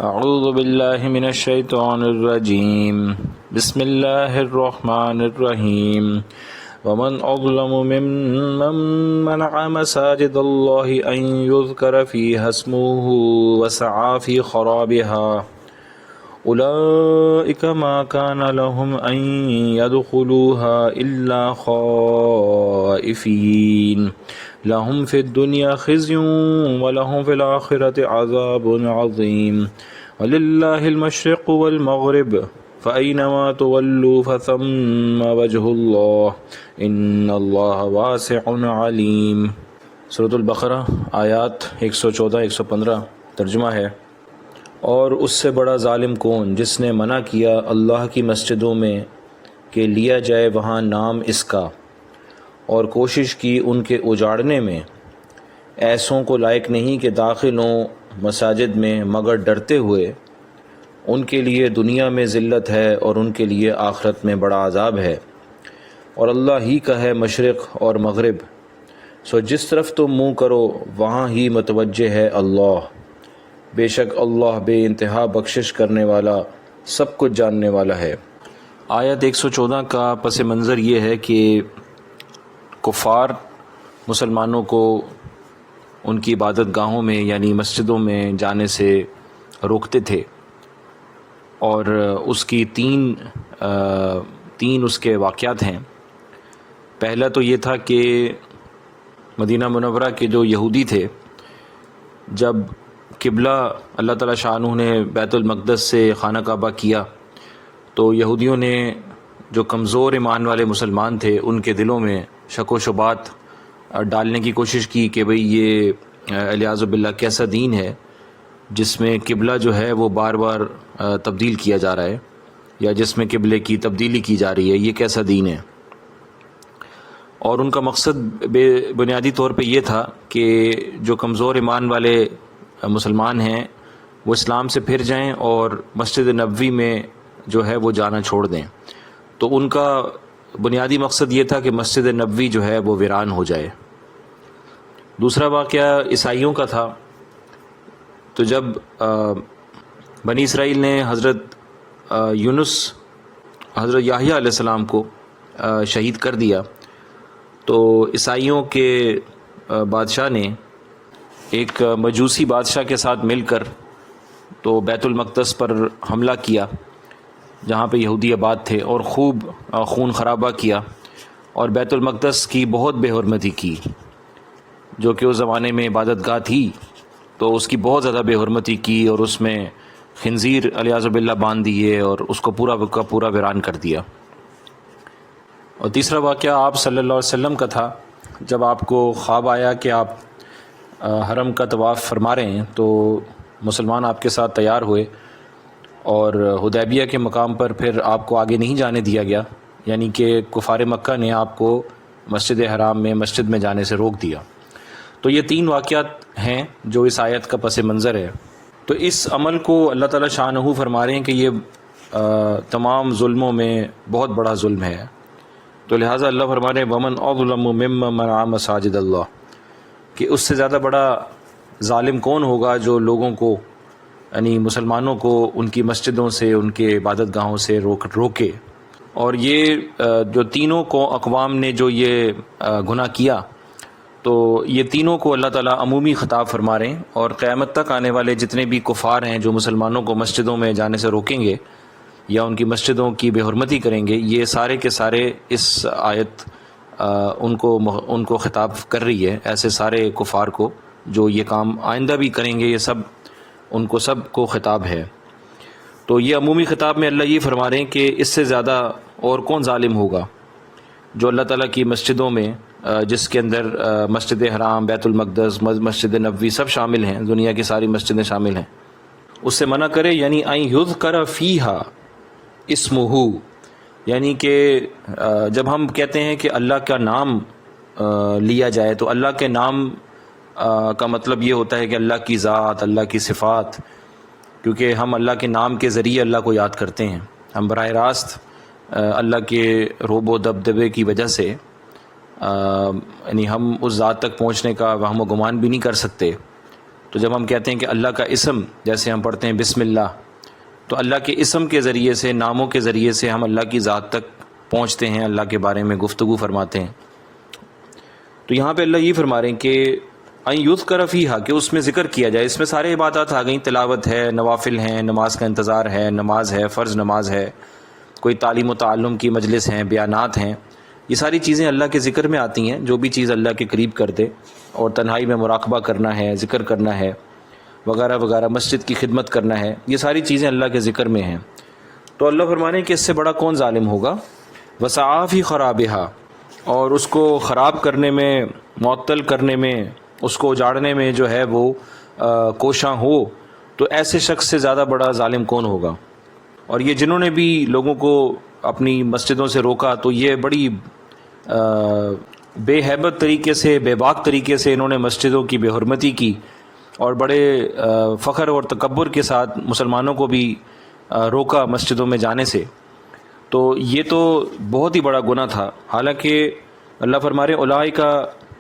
اعوذ باللہ من الشیطان الرجیم بسم اللہ الرحمن الرحیم ومن اظلم ممن منع مساجد اللہ ان یذکر فیہا اسمہ وسعى فی خرابها اولئک ما کان لهم ان يدخلوها الا خائفین لهم فی الدنیا خزی ولهم فی الآخرة عذاب عظیم وللہ المشرق والمغرب فأینما تولوا فثم وجہ اللہ ان اللہ واسع علیم۔ سورۃ البقرہ آیات 114-115 ترجمہ ہے: اور اس سے بڑا ظالم کون جس نے منع کیا اللہ کی مسجدوں میں کہ لیا جائے وہاں نام اس کا، اور کوشش کی ان کے اجاڑنے میں۔ ایسوں کو لائق نہیں کہ داخل ہوں مساجد میں مگر ڈرتے ہوئے، ان کے لیے دنیا میں ذلت ہے اور ان کے لیے آخرت میں بڑا عذاب ہے۔ اور اللہ ہی کا ہے مشرق اور مغرب، سو جس طرف تم منہ کرو وہاں ہی متوجہ ہے اللہ، بے شک اللہ بے انتہا بخشش کرنے والا سب کچھ جاننے والا ہے۔ آیت 114 کا پس منظر یہ ہے کہ کفار مسلمانوں کو ان کی عبادت گاہوں میں یعنی مسجدوں میں جانے سے روکتے تھے، اور اس کی تین اس کے واقعات ہیں۔ پہلا تو یہ تھا کہ مدینہ منورہ کے جو یہودی تھے، جب قبلہ اللہ تعالیٰ شانہ نے بیت المقدس سے خانہ کعبہ کیا تو یہودیوں نے جو کمزور ایمان والے مسلمان تھے ان کے دلوں میں شک و شبہات ڈالنے کی کوشش کی کہ بھئی یہ الیاذ باللہ کیسا دین ہے جس میں قبلہ جو ہے وہ بار بار تبدیل کیا جا رہا ہے، یا جس میں قبلے کی تبدیلی کی جا رہی ہے، یہ کیسا دین ہے۔ اور ان کا مقصد بنیادی طور پہ یہ تھا کہ جو کمزور ایمان والے مسلمان ہیں وہ اسلام سے پھر جائیں اور مسجد نبوی میں جو ہے وہ جانا چھوڑ دیں۔ تو ان کا بنیادی مقصد یہ تھا کہ مسجد نبوی جو ہے وہ ویران ہو جائے۔ دوسرا واقعہ عیسائیوں کا تھا۔ تو جب بنی اسرائیل نے حضرت یونس حضرت یحییٰ علیہ السلام کو شہید کر دیا تو عیسائیوں کے بادشاہ نے ایک مجوسی بادشاہ کے ساتھ مل کر تو بیت المقدس پر حملہ کیا جہاں پہ یہودی آباد تھے، اور خوب خون خرابہ کیا اور بیت المقدس کی بہت بے حرمتی کی، جو کہ اس زمانے میں عبادت گاہ تھی تو اس کی بہت زیادہ بے حرمتی کی، اور اس میں خنزیر الیاذ باللہ باندھ دیے اور اس کو پورا کا پورا ویران کر دیا۔ اور تیسرا واقعہ آپ صلی اللہ علیہ وسلم کا تھا۔ جب آپ کو خواب آیا کہ آپ حرم کا طواف فرما رہے ہیں تو مسلمان آپ کے ساتھ تیار ہوئے، اور حدیبیہ کے مقام پر پھر آپ کو آگے نہیں جانے دیا گیا، یعنی کہ کفار مکہ نے آپ کو مسجد حرام میں مسجد میں جانے سے روک دیا۔ تو یہ تین واقعات ہیں جو اس آیت کا پس منظر ہے۔ تو اس عمل کو اللہ تعالیٰ شانہ فرما رہے ہیں کہ یہ تمام ظلموں میں بہت بڑا ظلم ہے۔ تو لہٰذا اللہ فرما رہے ہیں ومن اظلم ممن منع مساجد اللہ، کہ اس سے زیادہ بڑا ظالم کون ہوگا جو لوگوں کو یعنی مسلمانوں کو ان کی مسجدوں سے ان کے عبادت گاہوں سے روکے۔ اور یہ جو تینوں کو اقوام نے جو یہ گناہ کیا تو یہ تینوں کو اللہ تعالیٰ عمومی خطاب فرما رہے ہیں، اور قیامت تک آنے والے جتنے بھی کفار ہیں جو مسلمانوں کو مسجدوں میں جانے سے روکیں گے یا ان کی مسجدوں کی بے حرمتی کریں گے، یہ سارے کے سارے اس آیت ان کو خطاب کر رہی ہے، ایسے سارے کفار کو جو یہ کام آئندہ بھی کریں گے، یہ سب ان کو سب کو خطاب ہے۔ تو یہ عمومی خطاب میں اللہ یہ فرما رہے ہیں کہ اس سے زیادہ اور کون ظالم ہوگا جو اللہ تعالیٰ کی مسجدوں میں، جس کے اندر مسجد حرام، بیت المقدس، مسجد نبوی سب شامل ہیں، دنیا کی ساری مسجدیں شامل ہیں، اس سے منع کرے، یعنی ان یذکر فیہا اسمہ، یعنی کہ جب ہم کہتے ہیں کہ اللہ کا نام لیا جائے تو اللہ کے نام کا مطلب یہ ہوتا ہے کہ اللہ کی ذات، اللہ کی صفات، کیونکہ ہم اللہ کے نام کے ذریعے اللہ کو یاد کرتے ہیں۔ ہم براہ راست اللہ کے روب و دبدبے کی وجہ سے یعنی ہم اس ذات تک پہنچنے کا وہم و گمان بھی نہیں کر سکتے تو جب ہم کہتے ہیں کہ اللہ کا اسم، جیسے ہم پڑھتے ہیں بسم اللہ، تو اللہ کے اسم کے ذریعے سے، ناموں کے ذریعے سے ہم اللہ کی ذات تک پہنچتے ہیں، اللہ کے بارے میں گفتگو فرماتے ہیں۔ تو یہاں پہ اللہ یہ فرما رہے ہیں کہ ان یذکر فیہا، کہ اس میں ذکر کیا جائے۔ اس میں سارے عبادات آ گئیں، تلاوت ہے، نوافل ہیں، نماز کا انتظار ہے، نماز ہے، فرض نماز ہے، کوئی تعلیم و تعلم کی مجلس ہیں، بیانات ہیں، یہ ساری چیزیں اللہ کے ذکر میں آتی ہیں۔ جو بھی چیز اللہ کے قریب کر دے، اور تنہائی میں مراقبہ کرنا ہے، ذکر کرنا ہے وغیرہ وغیرہ، مسجد کی خدمت کرنا ہے، یہ ساری چیزیں اللہ کے ذکر میں ہیں۔ تو اللہ فرمانے ہیں کہ اس سے بڑا کون ظالم ہوگا؟ وسعیٰ فی خرابہا، اور اس کو خراب کرنے میں، معطل کرنے میں، اس کو اجاڑنے میں جو ہے وہ کوشاں ہو، تو ایسے شخص سے زیادہ بڑا ظالم کون ہوگا؟ اور یہ جنہوں نے بھی لوگوں کو اپنی مسجدوں سے روکا، تو یہ بڑی بے ہیبت طریقے سے، بے باک طریقے سے انہوں نے مسجدوں کی بے حرمتی کی، اور بڑے فخر اور تکبر کے ساتھ مسلمانوں کو بھی روکا مسجدوں میں جانے سے۔ تو یہ تو بہت ہی بڑا گناہ تھا۔ حالانکہ اللہ فرما رہے اولئک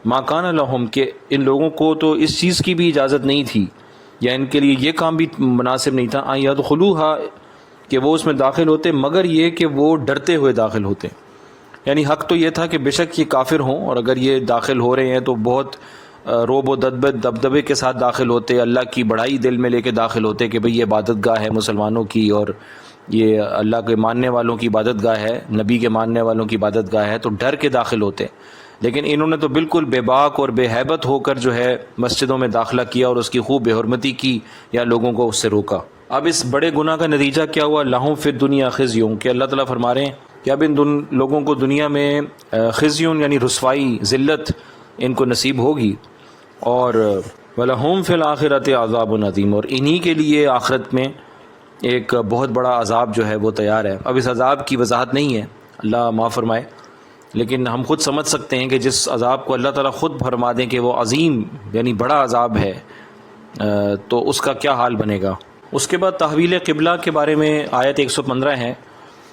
ما کان لہم، کہ ان لوگوں کو تو اس چیز کی بھی اجازت نہیں تھی، یا ان کے لیے یہ کام بھی مناسب نہیں تھا، ان یدخلوہا، کہ وہ اس میں داخل ہوتے، مگر یہ کہ وہ ڈرتے ہوئے داخل ہوتے۔ یعنی حق تو یہ تھا کہ بے شک یہ کافر ہوں، اور اگر یہ داخل ہو رہے ہیں تو بہت روب و دبدبے کے ساتھ داخل ہوتے، اللہ کی بڑائی دل میں لے کے داخل ہوتے کہ بھئی یہ عبادت گاہ ہے مسلمانوں کی، اور یہ اللہ کے ماننے والوں کی عبادت گاہ ہے، نبی کے ماننے والوں کی عبادت گاہ ہے، تو ڈر کے داخل ہوتے۔ لیکن انہوں نے تو بالکل بے باک اور بے ہیبت ہو کر جو ہے مسجدوں میں داخلہ کیا، اور اس کی خوب بے حرمتی کی، یا لوگوں کو اس سے روکا۔ اب اس بڑے گناہ کا نتیجہ کیا ہوا؟ لہم فی الدنیا خزی، کہ اللہ تعالیٰ فرما رہے ہیں کہ اب ان لوگوں کو دنیا میں خزی یعنی رسوائی، ذلت ان کو نصیب ہوگی، اور وَلَهُمْ فِي الْآخِرَةِ عَذَابٌ عَظِيمٌ، اور انہی کے لیے آخرت میں ایک بہت بڑا عذاب جو ہے وہ تیار ہے۔ اب اس عذاب کی وضاحت نہیں ہے، اللہ معاف فرمائے، لیکن ہم خود سمجھ سکتے ہیں کہ جس عذاب کو اللہ تعالیٰ خود فرما دیں کہ وہ عظیم یعنی بڑا عذاب ہے، تو اس کا کیا حال بنے گا۔ اس کے بعد تحویل قبلہ کے بارے میں آیت 115 ہے۔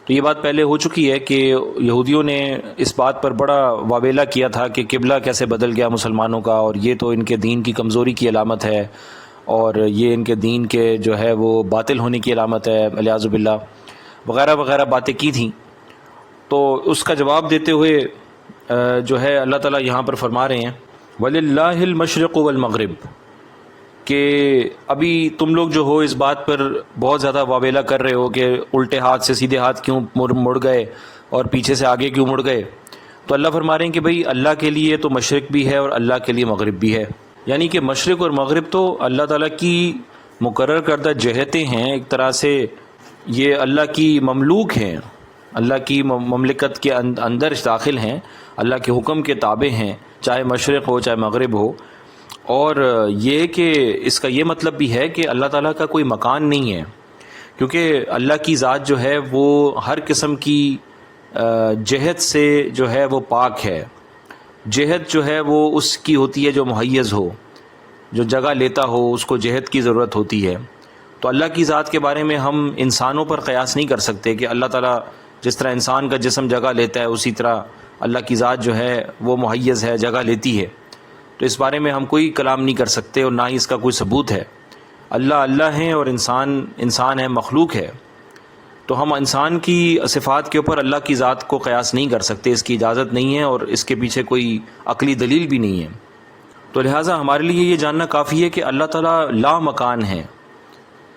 تو یہ بات پہلے ہو چکی ہے کہ یہودیوں نے اس بات پر بڑا واویلا کیا تھا کہ قبلہ کیسے بدل گیا مسلمانوں کا، اور یہ تو ان کے دین کی کمزوری کی علامت ہے، اور یہ ان کے دین کے جو ہے وہ باطل ہونے کی علامت ہے، والعیاذ باللہ، وغیرہ وغیرہ باتیں کی تھیں۔ تو اس کا جواب دیتے ہوئے جو ہے اللہ تعالیٰ یہاں پر فرما رہے ہیں وَلِلَّهِ الْمَشْرِقُ وَالْمَغْرِبُ، کہ ابھی تم لوگ جو ہو اس بات پر بہت زیادہ واویلا کر رہے ہو کہ الٹے ہاتھ سے سیدھے ہاتھ کیوں مڑ گئے، اور پیچھے سے آگے کیوں مڑ گئے۔ تو اللہ فرما رہے ہیں کہ بھئی اللہ کے لیے تو مشرق بھی ہے، اور اللہ کے لیے مغرب بھی ہے، یعنی کہ مشرق اور مغرب تو اللہ تعالیٰ کی مقرر کردہ جہتیں ہیں، ایک طرح سے یہ اللہ کی مملوک ہیں، اللہ کی مملکت کے اندر داخل ہیں، اللہ کے حکم کے تابع ہیں، چاہے مشرق ہو چاہے مغرب ہو۔ اور یہ کہ اس کا یہ مطلب بھی ہے کہ اللہ تعالیٰ کا کوئی مکان نہیں ہے، کیونکہ اللہ کی ذات جو ہے وہ ہر قسم کی جہت سے جو ہے وہ پاک ہے۔ جہت جو ہے وہ اس کی ہوتی ہے جو مہیز ہو، جو جگہ لیتا ہو، اس کو جہت کی ضرورت ہوتی ہے۔ تو اللہ کی ذات کے بارے میں ہم انسانوں پر قیاس نہیں کر سکتے کہ اللہ تعالیٰ جس طرح انسان کا جسم جگہ لیتا ہے اسی طرح اللہ کی ذات جو ہے وہ مہیز ہے، جگہ لیتی ہے۔ تو اس بارے میں ہم کوئی کلام نہیں کر سکتے، اور نہ ہی اس کا کوئی ثبوت ہے۔ اللہ اللہ ہیں اور انسان ہے، مخلوق ہے۔ تو ہم انسان کی صفات کے اوپر اللہ کی ذات کو قیاس نہیں کر سکتے، اس کی اجازت نہیں ہے، اور اس کے پیچھے کوئی عقلی دلیل بھی نہیں ہے۔ تو لہٰذا ہمارے لیے یہ جاننا کافی ہے کہ اللہ تعالیٰ لا مکان ہے،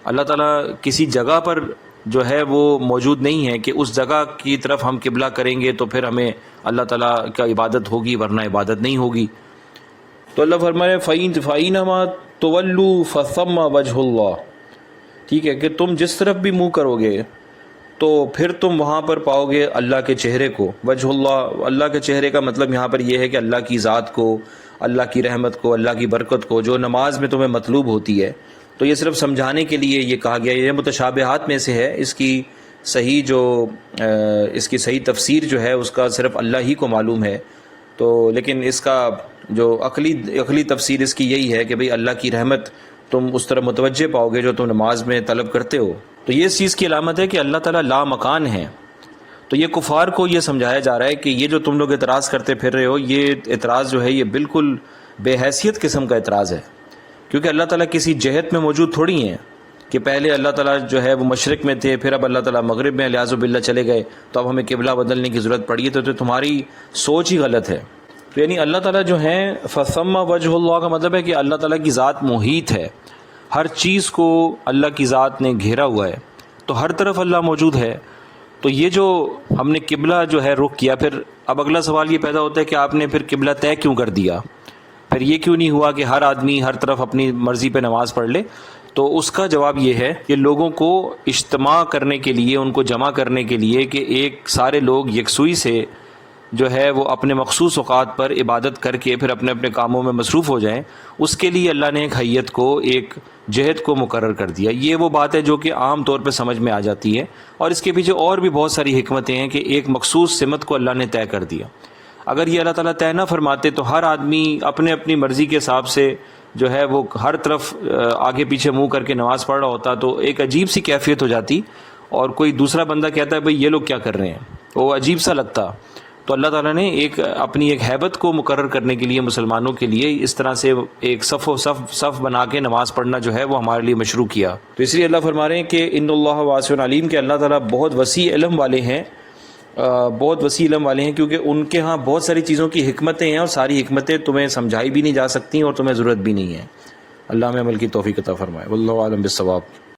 اللہ تعالیٰ کسی جگہ پر جو ہے وہ موجود نہیں ہے کہ اس جگہ کی طرف ہم قبلہ کریں گے تو پھر ہمیں اللہ تعالیٰ کا عبادت ہوگی، ورنہ عبادت نہیں ہوگی۔ تو اللہ فرمائے فَإِنَّمَا تُوَلُّوا فَثَمَّ وَجْهُ اللَّهِ، ٹھیک ہے، کہ تم جس طرف بھی منہ کرو گے تو پھر تم وہاں پر پاؤ گے اللہ کے چہرے کو۔ وجہ اللہ، اللہ کے چہرے کا مطلب یہاں پر یہ ہے کہ اللہ کی ذات کو، اللہ کی رحمت کو، اللہ کی برکت کو، جو نماز میں تمہیں مطلوب ہوتی ہے۔ تو یہ صرف سمجھانے کے لیے یہ کہا گیا، یہ متشابہات میں سے ہے، اس کی صحیح تفسیر جو ہے اس کا صرف اللہ ہی کو معلوم ہے۔ تو لیکن اس کا جو عقلی تفسیر اس کی یہی ہے کہ بھئی اللہ کی رحمت تم اس طرح متوجہ پاؤ گے جو تم نماز میں طلب کرتے ہو۔ تو یہ اس چیز کی علامت ہے کہ اللہ تعالیٰ لا مکان ہے۔ تو یہ کفار کو یہ سمجھایا جا رہا ہے کہ یہ جو تم لوگ اعتراض کرتے پھر رہے ہو، یہ اعتراض جو ہے یہ بالکل بے حیثیت قسم کا اعتراض ہے، کیونکہ اللہ تعالیٰ کسی جہت میں موجود تھوڑی ہیں کہ پہلے اللہ تعالیٰ جو ہے وہ مشرق میں تھے، پھر اب اللہ تعالیٰ مغرب میں الیاذ باللہ چلے گئے، تو اب ہمیں قبلہ بدلنے کی ضرورت پڑی ہے، تو تمہاری سوچ ہی غلط ہے۔ تو یعنی اللہ تعالیٰ جو ہیں فثم وجہ اللہ کا مطلب ہے کہ اللہ تعالیٰ کی ذات محیط ہے، ہر چیز کو اللہ کی ذات نے گھیرا ہوا ہے، تو ہر طرف اللہ موجود ہے۔ تو یہ جو ہم نے قبلہ جو ہے رخ کیا، پھر اب اگلا سوال یہ پیدا ہوتا ہے کہ آپ نے پھر قبلہ طے کیوں کر دیا؟ پھر یہ کیوں نہیں ہوا کہ ہر آدمی ہر طرف اپنی مرضی پہ نماز پڑھ لے؟ تو اس کا جواب یہ ہے کہ لوگوں کو اجتماع کرنے کے لیے، ان کو جمع کرنے کے لیے کہ ایک سارے لوگ یکسوئی سے جو ہے وہ اپنے مخصوص اوقات پر عبادت کر کے پھر اپنے اپنے کاموں میں مصروف ہو جائیں، اس کے لیے اللہ نے ایک حیت کو، ایک جہد کو مقرر کر دیا۔ یہ وہ بات ہے جو کہ عام طور پہ سمجھ میں آ جاتی ہے، اور اس کے پیچھے اور بھی بہت ساری حکمتیں ہیں کہ ایک مخصوص سمت کو اللہ نے طے کر دیا۔ اگر یہ اللہ تعالیٰ طے نہ فرماتے تو ہر آدمی اپنے اپنی مرضی کے حساب سے جو ہے وہ ہر طرف آگے پیچھے منہ کر کے نماز پڑھ رہا ہوتا، تو ایک عجیب سی کیفیت ہو جاتی، اور کوئی دوسرا بندہ کہتا ہے بھئی یہ لوگ کیا کر رہے ہیں، وہ عجیب سا لگتا۔ تو اللہ تعالیٰ نے اپنی ایک ہیبت کو مقرر کرنے کے لیے مسلمانوں کے لیے اس طرح سے ایک صف بنا کے نماز پڑھنا جو ہے وہ ہمارے لیے مشروع کیا۔ تو اس لیے اللہ فرما رہے ہیں کہ ان اللہ واسع علیم، کہ اللہ تعالیٰ بہت وسیع علم والے ہیں، بہت وسیع علم والے ہیں، کیونکہ ان کے ہاں بہت ساری چیزوں کی حکمتیں ہیں، اور ساری حکمتیں تمہیں سمجھائی بھی نہیں جا سکتی اور تمہیں ضرورت بھی نہیں ہے۔ اللہ میں عمل کی توفیق عطا فرمائے۔ واللہ اعلم بالصواب۔